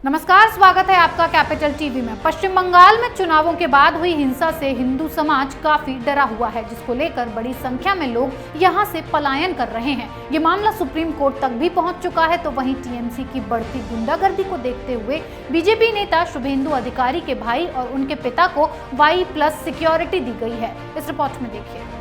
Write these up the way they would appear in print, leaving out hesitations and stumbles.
नमस्कार, स्वागत है आपका कैपिटल टीवी में। पश्चिम बंगाल में चुनावों के बाद हुई हिंसा से हिंदू समाज काफी डरा हुआ है, जिसको लेकर बड़ी संख्या में लोग यहां से पलायन कर रहे हैं। ये मामला सुप्रीम कोर्ट तक भी पहुंच चुका है। तो वहीं टीएमसी की बढ़ती गुंडागर्दी को देखते हुए बीजेपी नेता शुभेंदु अधिकारी के भाई और उनके पिता को Y+ सिक्योरिटी दी गई है। इस रिपोर्ट में देखिए।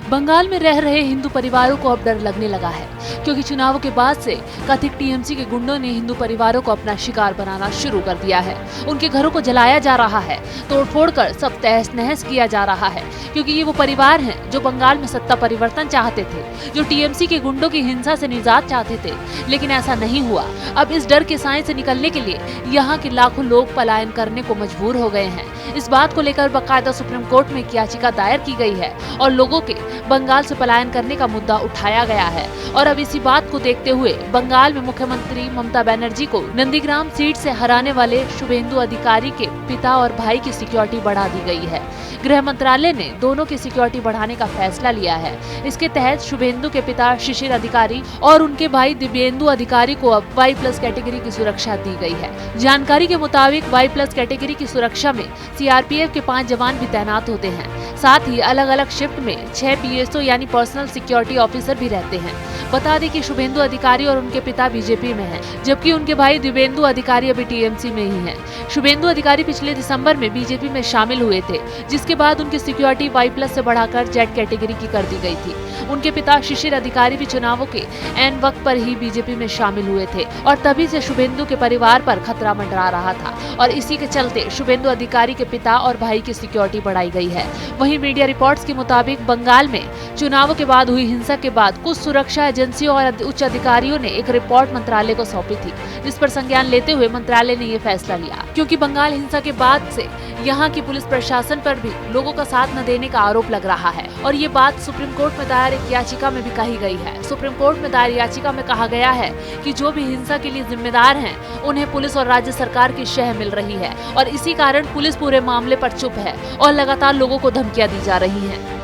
बंगाल में रह रहे हिंदू परिवारों को अब डर लगने लगा है, क्योंकि चुनावों के बाद से कथित टीएमसी के गुंडों ने हिंदू परिवारों को अपना शिकार बनाना शुरू कर दिया है। उनके घरों को जलाया जा रहा है, तोड़फोड़ कर सब तहस नहस किया जा रहा है, क्योंकि ये वो परिवार हैं जो बंगाल में सत्ता परिवर्तन चाहते थे, जो टीएमसी के गुंडों की हिंसा से निजात चाहते थे। लेकिन ऐसा नहीं हुआ। अब इस डर के साए से निकलने के लिए यहाँ के लाखों लोग पलायन करने को मजबूर हो गए हैं। इस बात को लेकर बाकायदा सुप्रीम कोर्ट में एक याचिका दायर की गई है और लोगों के बंगाल से पलायन करने का मुद्दा उठाया गया है। और अब इसी बात को देखते हुए बंगाल में मुख्यमंत्री ममता बनर्जी को नंदीग्राम सीट से हराने वाले शुभेंदु अधिकारी के पिता और भाई की सिक्योरिटी बढ़ा दी गई है। गृह मंत्रालय ने दोनों की सिक्योरिटी बढ़ाने का फैसला लिया है। इसके तहत शुभेंदु के पिता शिशिर अधिकारी और उनके भाई दिव्येंदु अधिकारी को अब Y+ कैटेगरी की सुरक्षा दी गई है। जानकारी के मुताबिक Y+ कैटेगरी की सुरक्षा में CRPF के 5 जवान भी तैनात होते हैं। साथ ही अलग अलग शिफ्ट में 6 PSO यानी पर्सनल सिक्योरिटी ऑफिसर भी रहते हैं। बता दें कि शुभेंदु अधिकारी और उनके पिता बीजेपी में हैं, जबकि उनके भाई दिव्येंदु अधिकारी अभी टीएमसी में ही हैं। शुभेंदु अधिकारी पिछले दिसंबर में बीजेपी में शामिल हुए थे, जिसके बाद उनकी सिक्योरिटी Y+ से बढ़ाकर Z कैटेगरी की कर दी गई थी। उनके पिता शिशिर अधिकारी भी चुनावों के ऐन वक्त पर ही बीजेपी में शामिल हुए थे और तभी से शुभेंदु के परिवार पर खतरा मंडरा रहा था और इसी के चलते शुभेंदु अधिकारी के पिता और भाई की सिक्योरिटी बढ़ाई गई है। वहीं मीडिया रिपोर्ट्स के मुताबिक बंगाल में चुनावों के बाद हुई हिंसा के बाद कुछ सुरक्षा एजेंसियों और उच्च अधिकारियों ने एक रिपोर्ट मंत्रालय को सौंपी थी, जिस पर संज्ञान लेते हुए मंत्रालय ने ये फैसला लिया, क्योंकि बंगाल हिंसा के बाद से यहाँ की पुलिस प्रशासन पर भी लोगों का साथ न देने का आरोप लग रहा है। और ये बात सुप्रीम कोर्ट में दायर एक याचिका में भी कही गई है। सुप्रीम कोर्ट में दायर याचिका में कहा गया है कि जो भी हिंसा के लिए जिम्मेदार हैं, उन्हें पुलिस और राज्य सरकार की शह मिल रही है और इसी कारण पुलिस पूरे मामले पर चुप है और लगातार लोगों को धमकियां दी जा रही हैं।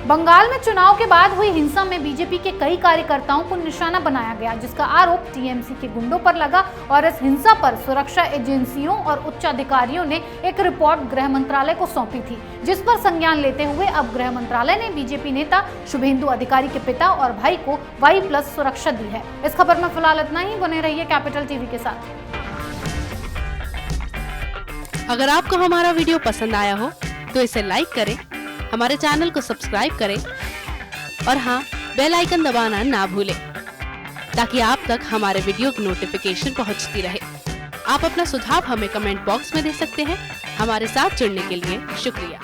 बंगाल में चुनाव के बाद हुई हिंसा में बीजेपी के कई कार्यकर्ताओं को निशाना बनाया गया, जिसका आरोप टीएमसी के गुंडों पर लगा और इस हिंसा पर सुरक्षा एजेंसियों और उच्च अधिकारियों ने एक रिपोर्ट गृह मंत्रालय को सौंपी थी, जिस पर संज्ञान लेते हुए अब गृह मंत्रालय ने बीजेपी नेता शुभेंदु अधिकारी के पिता और भाई को Y+ सुरक्षा दी है। इस खबर में फिलहाल इतना ही। बने रहिए कैपिटल टीवी के साथ। अगर आपको हमारा वीडियो पसंद आया हो तो इसे लाइक करें, हमारे चैनल को सब्सक्राइब करें और हाँ, बेल आइकन दबाना ना भूलें, ताकि आप तक हमारे वीडियो की नोटिफिकेशन पहुंचती रहे। आप अपना सुझाव हमें कमेंट बॉक्स में दे सकते हैं। हमारे साथ जुड़ने के लिए शुक्रिया।